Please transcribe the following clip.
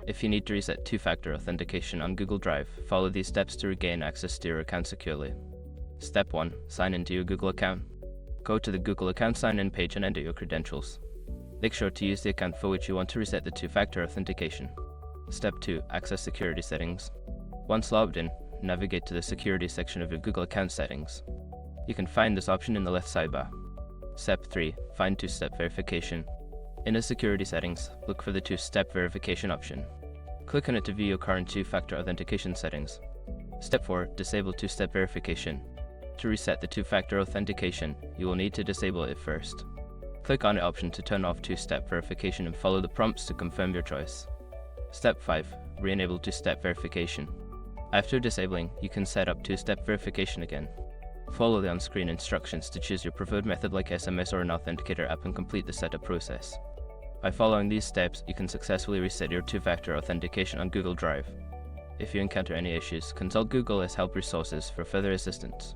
If you need to reset two-factor authentication on Google Drive, follow these steps to regain access to your account securely. Step 1. Sign into your Google account. Go to the Google account sign-in page and enter your credentials. Make sure to use the account for which you want to reset the two-factor authentication. Step 2. Access security settings. Once logged in, navigate to the security section of your Google account settings. You can find this option in the left sidebar. Step 3. Find two-step verification. In the security settings, look for the two-step verification option. Click on it to view your current two-factor authentication settings. Step 4. Disable two-step verification. To reset the two-factor authentication, you will need to disable it first. Click on the option to turn off two-step verification and follow the prompts to confirm your choice. Step 5. Re-enable two-step verification. After disabling, you can set up two-step verification again. Follow the on-screen instructions to choose your preferred method like SMS or an authenticator app and complete the setup process. By following these steps, you can successfully reset your two-factor authentication on Google Drive. If you encounter any issues, consult Google as help resources for further assistance.